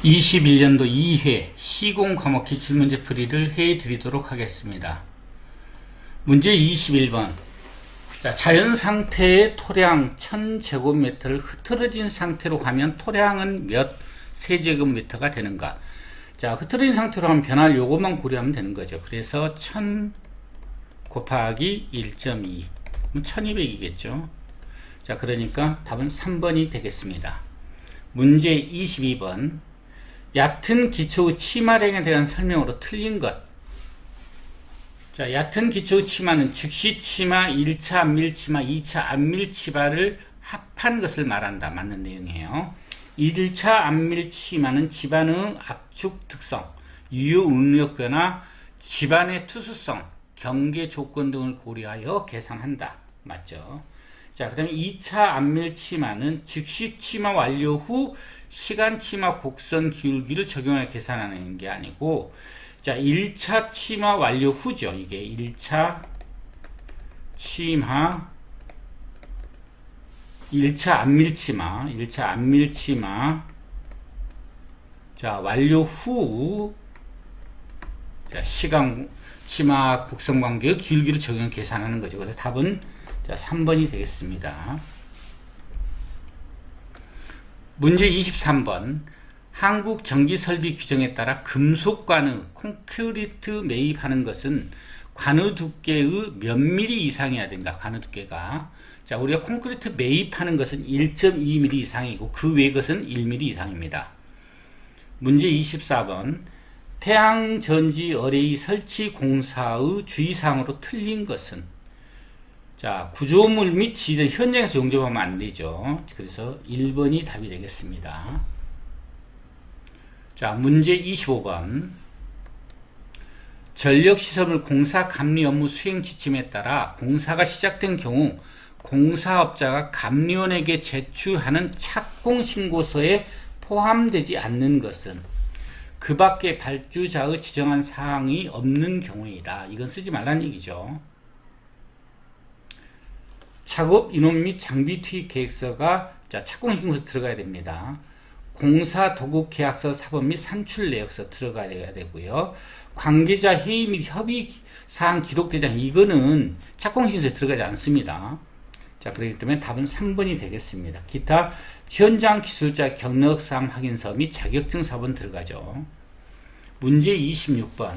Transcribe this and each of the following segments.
21년도 2회 시공 과목 기출문제 풀이를 해드리도록 하겠습니다. 문제 21번. 자, 자연 상태의 토량 1000제곱미터를 흐트러진 상태로 하면 토량은 몇 세제곱미터가 되는가? 자, 흐트러진 상태로 하면 변할 요것만 고려하면 되는 거죠. 그래서 1000 곱하기 1.2 1200이겠죠. 자, 그러니까 답은 3번이 되겠습니다. 문제 22번. 얕은 기초의 치마량에 대한 설명으로 틀린 것. 자, 얕은 기초의 치마는 즉시 치마, 1차 안밀치마, 2차 안밀치마를 합한 것을 말한다. 맞는 내용이에요. 1차 안밀치마는 집안의 압축 특성, 유효 응력 변화, 집안의 투수성, 경계 조건 등을 고려하여 계산한다. 맞죠? 자, 그 다음에 2차 안밀치마는 즉시 치마 완료 후 시간 치마 곡선 기울기를 적용하여 계산하는 게 아니고, 자, 1차 치마 완료 후죠. 이게 1차 치마, 1차 안밀치마, 자, 완료 후, 자, 시간 치마 곡선 관계의 기울기를 적용해 계산하는 거죠. 그래서 답은 자, 3번이 되겠습니다. 문제 23번. 한국 전기설비 규정에 따라 금속관의 콘크리트 매입하는 것은 관의 두께의 몇 미리 이상이어야 된다. 관의 두께가. 자, 우리가 콘크리트 매입하는 것은 1.2mm 이상이고 그 외의 것은 1mm 이상입니다. 문제 24번. 태양전지 어레이 설치 공사의 주의사항으로 틀린 것은? 자, 구조물 및 지대 현장에서 용접하면 안 되죠. 그래서 1번이 답이 되겠습니다. 자, 문제 25번. 전력시설물 공사 감리 업무 수행 지침에 따라 공사가 시작된 경우 공사업자가 감리원에게 제출하는 착공신고서에 포함되지 않는 것은 그 밖에 발주자의 지정한 사항이 없는 경우이다. 이건 쓰지 말라는 얘기죠. 작업 인원 및 장비 투입 계획서가 착공신고서 들어가야 됩니다. 공사 도구 계약서 사본 및 산출 내역서 들어가야 되고요. 관계자 회의 및 협의 사항 기록대장, 이거는 착공신고서에 들어가지 않습니다. 자, 그렇기 때문에 답은 3번이 되겠습니다. 기타 현장 기술자 경력사항 확인서 및 자격증 사본 들어가죠. 문제 26번.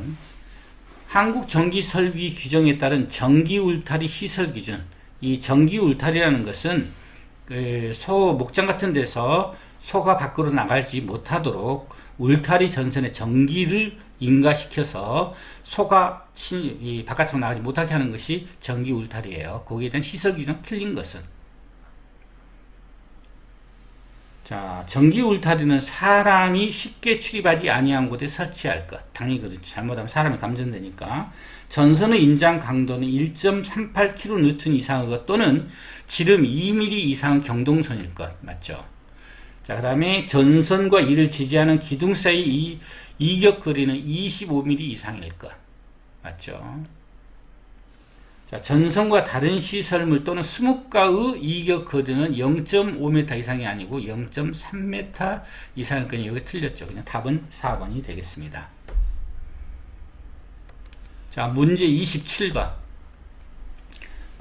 한국 전기설비 규정에 따른 전기 울타리 시설 기준. 이 전기 울타리라는 것은 소 목장 같은 데서 소가 밖으로 나가지 못하도록 울타리 전선에 전기를 인가시켜서 소가 바깥으로 나가지 못하게 하는 것이 전기 울타리예요. 거기에 대한 시설 기준 틀린 것은? 자, 전기 울타리는 사람이 쉽게 출입하지 아니한 곳에 설치할 것. 당연히 그렇죠. 잘못하면 사람이 감전되니까. 전선의 인장 강도는 1.38kN 이상의 것 또는 지름 2mm 이상 경동선일 것. 맞죠? 자, 그 다음에 전선과 이를 지지하는 기둥 사이 이격거리는 25mm 이상일 것. 맞죠? 자, 전선과 다른 시설물 또는 수목가의 이격거리는 0.5m 이상이 아니고 0.3m 이상일 거니 여기 틀렸죠. 그냥 답은 4번이 되겠습니다. 자, 문제 27번.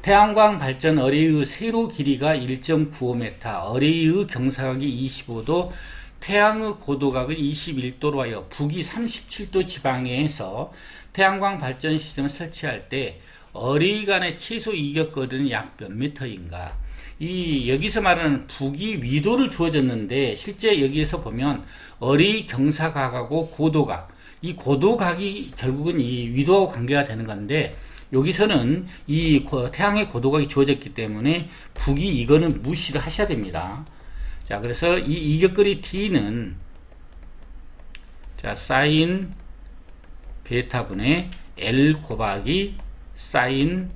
태양광 발전 어레이의 세로 길이가 1.95m, 어레이의 경사각이 25도, 태양의 고도각은 21도로 하여 북위 37도 지방에서 태양광 발전 시스템을 설치할 때 어레이 간의 최소 이격거리는 약 몇 미터인가? 여기서 말하는 북위 위도를 주어졌는데 실제 여기에서 보면 어레이 경사각하고 고도각, 이 고도각이 결국은 이 위도하고 관계가 되는 건데 여기서는 이 태양의 고도각이 주어졌기 때문에 북위 이거는 무시를 하셔야 됩니다. 자, 그래서 이 이격거리 D는 자, 사인 베타분의 L 곱하기 사인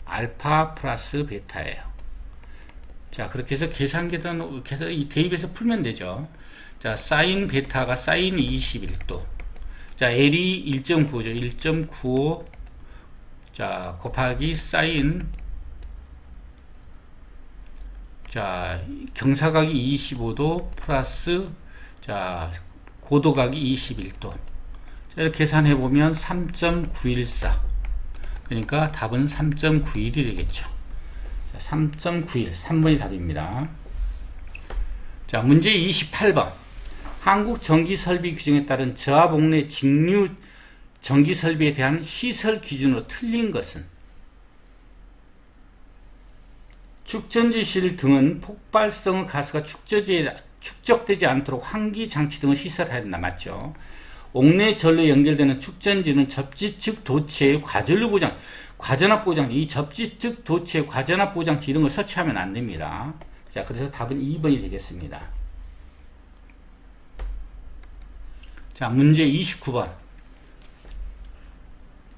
알파 플러스 베타예요. 자, 그렇게 해서 계산계단 이 대입해서 풀면 되죠. 자, 사인 베타가 사인 21도. 자, L이 1.95죠. 1.95 자, 곱하기 사인 자, 경사각이 25도 플러스 자 고도각이 21도. 이렇게 계산해 보면 3.914. 그러니까 답은 3.91이 되겠죠. 3.91, 3번이 답입니다. 자, 문제 28번. 한국 전기설비 규정에 따른 저하복내 직류 전기설비에 대한 시설 기준으로 틀린 것은? 축전지실 등은 폭발성의 가스가 축적되지 않도록 환기 장치 등을 시설해야 된다. 맞죠? 옥내 전로에 연결되는 축전지는 접지 측 도체의 과전류 보장, 과전압 보장치, 이 접지 측 도체의 과전압 보장치 이런 걸 설치하면 안 됩니다. 자, 그래서 답은 2번이 되겠습니다. 자, 문제 29번.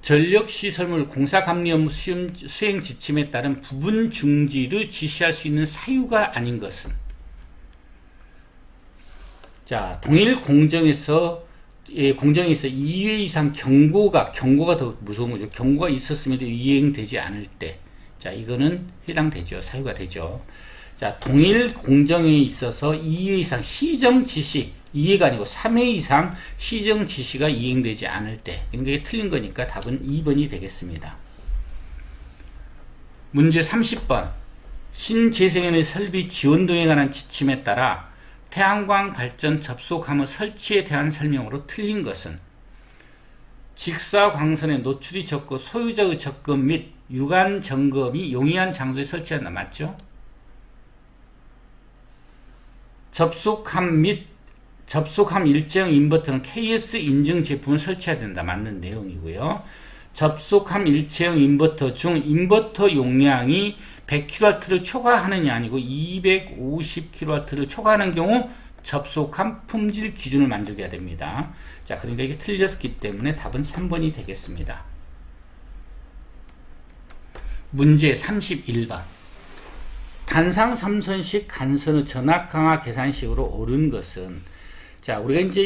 전력시설물 공사감리 업무 수행 지침에 따른 부분 중지를 지시할 수 있는 사유가 아닌 것은? 자, 동일 공정에서 2회 이상 경고가 더 무서운 거죠. 경고가 있었음에도 이행되지 않을 때, 자, 이거는 해당되죠. 사유가 되죠. 자, 동일 공정에 있어서 2회 이상 시정 지시, 2회가 아니고 3회 이상 시정 지시가 이행되지 않을 때, 이게 틀린 거니까 답은 2번이 되겠습니다. 문제 30번. 신재생에너지 설비 지원 등에 관한 지침에 따라 태양광 발전 접속함의 설치에 대한 설명으로 틀린 것은? 직사광선에 노출이 적고 소유자의 접근 및 유관 점검이 용이한 장소에 설치한다. 맞죠? 접속함 일체형 인버터는 KS 인증 제품을 설치해야 된다. 맞는 내용이고요. 접속함 일체형 인버터 중 인버터 용량이 100kW를 초과하느냐 아니고 250kW를 초과하는 경우 접속함 품질 기준을 만족해야 됩니다. 자, 그러니까 이게 틀렸기 때문에 답은 3번이 되겠습니다. 문제 31번. 단상 3선식 간선의 전압 강화 계산식으로 옳은 것은? 자, 우리가 이제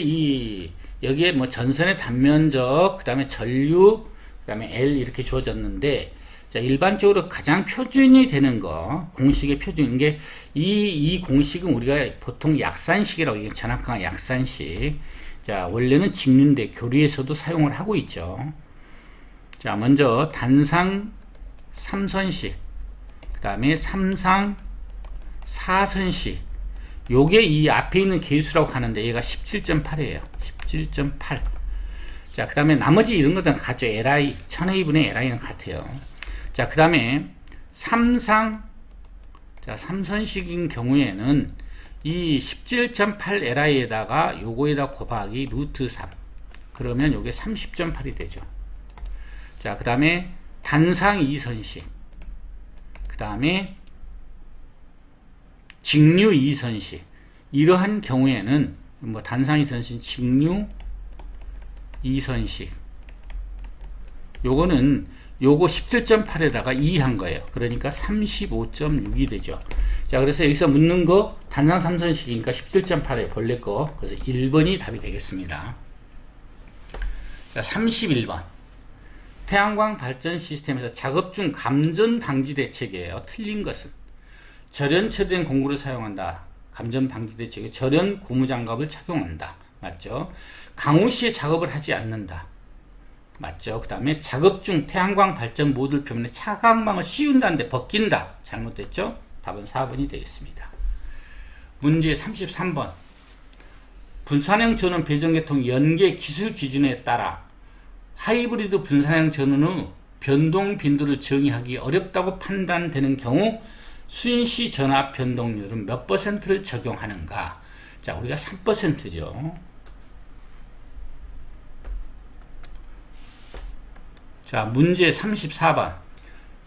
여기에 뭐 전선의 단면적, 그 다음에 전류, 그 다음에 L 이렇게 주어졌는데, 자, 일반적으로 가장 표준이 되는 거, 공식의 표준인 게, 이 공식은 우리가 보통 약산식이라고 얘기해요. 전압 강화 약산식. 자, 원래는 직류인데 교리에서도 사용을 하고 있죠. 자, 먼저 단상 3선식, 그 다음에 삼상 4선식. 요게 이 앞에 있는 계수라고 하는데 얘가 17.8이에요. 17.8. 자, 그 다음에 나머지 이런 것들은 같죠. LI, 1000A분의 LI는 같아요. 자, 그 다음에 삼상, 자, 3선식인 경우에는 이 17.8 LI에다가 요거에다 곱하기 루트 3. 그러면 요게 30.8이 되죠. 자, 그 다음에 단상 2선식. 그 다음에 직류 2선식. 이러한 경우에는 뭐 단상 2선식, 직류 2선식. 요거는 요거 17.8에다가 2 한 거예요. 그러니까 35.6이 되죠. 자, 그래서 여기서 묻는 거 단상 3선식이니까 17.8에 본래 거. 그래서 1번이 답이 되겠습니다. 자, 31번. 태양광 발전 시스템에서 작업 중 감전 방지 대책이에요. 틀린 것은? 절연 처리된 공구를 사용한다. 감전 방지 대책에 절연 고무장갑을 착용한다. 맞죠? 강우 시에 작업을 하지 않는다. 맞죠? 그 다음에 작업 중 태양광 발전 모듈 표면에 차광망을 씌운다는데 벗긴다. 잘못됐죠? 답은 4번이 되겠습니다. 문제 33번. 분산형 전원 배전계통 연계 기술 기준에 따라 하이브리드 분산형 전원의 변동 빈도를 정의하기 어렵다고 판단되는 경우 순시 전압 변동률은 몇 %를 적용하는가? 자, 우리가 3%죠. 자, 문제 34번.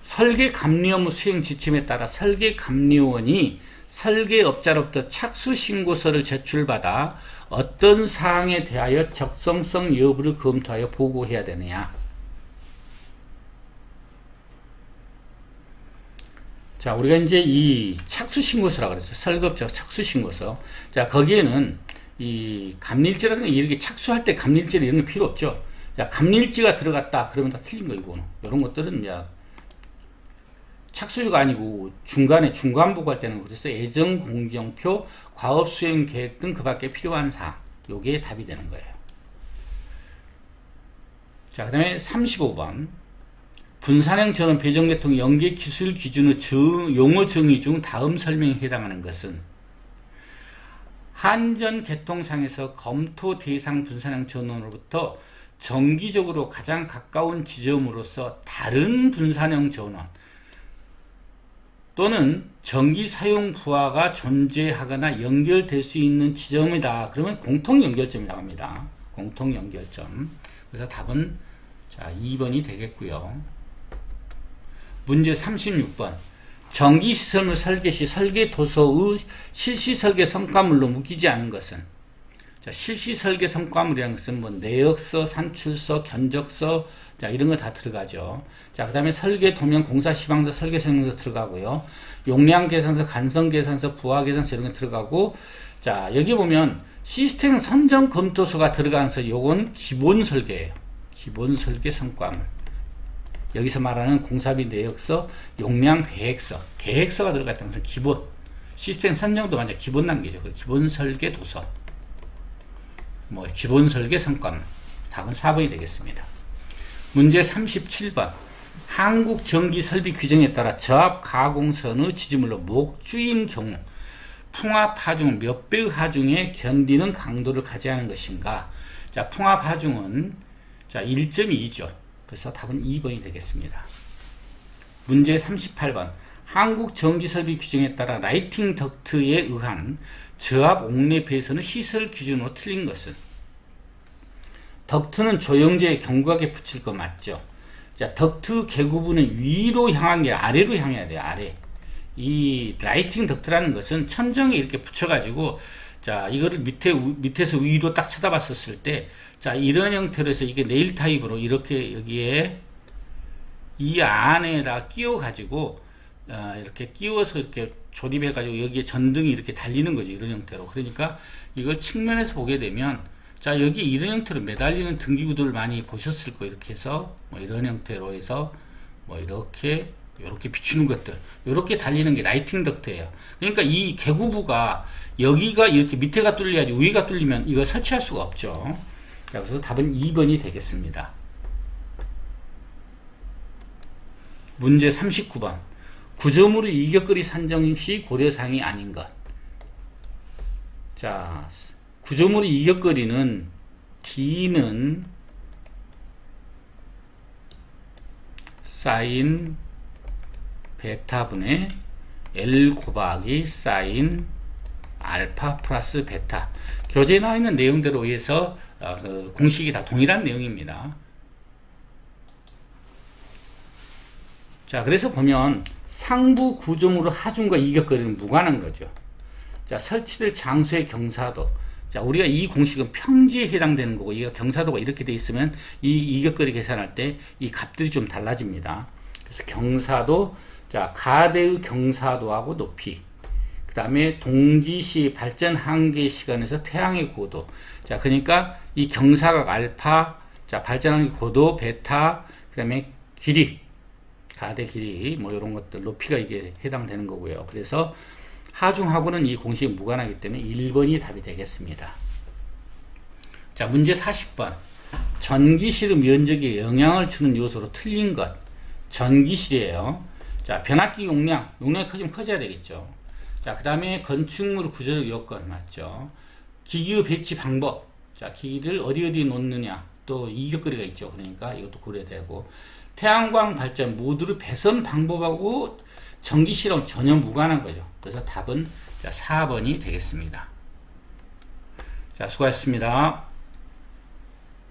설계 감리 업무 수행 지침에 따라 설계 감리원이 설계업자로부터 착수 신고서를 제출받아 어떤 사항에 대하여 적성성 여부를 검토하여 보고해야 되느냐? 자, 우리가 이제 이 착수신고서라고 그랬어요. 설계업자 착수신고서. 자, 거기에는 이 감리일지라는 게 이렇게 착수할 때 감리일지 이런 게 필요 없죠. 자, 감리일지가 들어갔다. 그러면 다 틀린 거, 이거는. 이런 것들은 이제 착수가 아니고 중간에 중간 보고할 때는 그래서 예정 공정표, 과업 수행 계획 등 그 밖에 필요한 사항. 요게 답이 되는 거예요. 자, 그 다음에 35번. 분산형 전원 배정계통 연계 기술 기준의 용어 정의 중 다음 설명에 해당하는 것은 한전 계통상에서 검토 대상 분산형 전원으로부터 정기적으로 가장 가까운 지점으로서 다른 분산형 전원 또는 전기 사용 부하가 존재하거나 연결될 수 있는 지점이다. 그러면 공통 연결점이라고 합니다. 공통 연결점. 그래서 답은 자 2번이 되겠고요. 문제 36번. 전기시설물 설계 시 설계 도서의 실시 설계 성과물로 묶이지 않은 것은 자, 실시 설계 성과물이라는 것은 뭐 내역서, 산출서, 견적서 자, 이런 거 다 들어가죠. 자, 그 다음에 설계 도면 공사 시방서 설계 설명서 들어가고요. 용량 계산서, 간성 계산서, 부하 계산서 이런 거 들어가고 자, 여기 보면 시스템 선정 검토서가 들어가면서 요건 기본 설계예요. 기본 설계 성과물. 여기서 말하는 공사비 내역서, 용량 계획서, 계획서가 들어갔다는 것은 기본 시스템 선정도 완전 기본 단계죠. 기본 설계 도서, 뭐 기본 설계 성과물. 답은 4번이 되겠습니다. 문제 37번. 한국 전기 설비 규정에 따라 저압 가공선의 지지물로 목주인 경우 풍압 하중은 몇 배의 하중에 견디는 강도를 가져야 하는 것인가? 자, 풍압 하중은 자 1.2죠. 그래서 답은 2번이 되겠습니다. 문제 38번. 한국 전기설비 규정에 따라 라이팅 덕트에 의한 저압 옥내 배선의 시설 기준으로 틀린 것은 덕트는 조영제에 견고하게 붙일 거 맞죠? 자, 덕트 개구부는 위로 향한 게 아래로 향해야 돼요. 아래. 이 라이팅 덕트라는 것은 천정에 이렇게 붙여가지고 자, 이거를 밑에서 위로 딱 쳐다봤었을 때 자, 이런 형태로 해서 이게 네일 타입으로 이렇게 여기에 이 안에다 끼워 가지고 이렇게 끼워서 이렇게 조립해 가지고 여기에 전등이 이렇게 달리는 거죠. 이런 형태로. 그러니까 이걸 측면에서 보게 되면 자, 여기 이런 형태로 매달리는 등기구들을 많이 보셨을 거예요. 이렇게 해서 뭐 이런 형태로 해서 뭐 이렇게 비추는 것들, 이렇게 달리는 게 라이팅 덕트예요. 그러니까 이 개구부가 여기가 이렇게 밑에가 뚫려야지 위가 뚫리면 이거 설치할 수가 없죠. 그래서 답은 2번이 되겠습니다. 문제 39번. 구조물의 이격거리 산정 시 고려사항이 아닌 것. 자, 구조물의 이격거리는 D는 사인 베타분의 L 곱하기 사인 알파 플러스 베타. 교재에 나와 있는 내용대로 의해서 그 공식이 다 동일한 내용입니다. 자, 그래서 보면 상부 구조물의 하중과 이격거리는 무관한 거죠. 자, 설치될 장소의 경사도. 자, 우리가 이 공식은 평지에 해당되는 거고, 이거 경사도가 이렇게 돼 있으면 이 이격거리 계산할 때 이 값들이 좀 달라집니다. 그래서 경사도, 자, 가대의 경사도하고 높이, 그 다음에 동지시 발전 한계 시간에서 태양의 고도. 자, 그러니까 이 경사각 알파, 자, 발전 한계 고도, 베타, 그 다음에 길이, 가대 길이, 뭐 이런 것들, 높이가 이게 해당되는 거고요. 그래서 하중하고는 이 공식이 무관하기 때문에 1번이 답이 되겠습니다. 자, 문제 40번. 전기실의 면적에 영향을 주는 요소로 틀린 것. 전기실이에요. 자, 변압기 용량이 커지면 커져야 되겠죠. 자, 그 다음에 건축물 구조적 요건 맞죠. 기기의 배치 방법. 자, 기기를 어디 놓느냐. 또 이격거리가 있죠. 그러니까 이것도 고려되고. 태양광 발전 모듈의 배선 방법하고 전기실은 전혀 무관한 거죠. 그래서 답은 자, 4번이 되겠습니다. 자, 수고하셨습니다.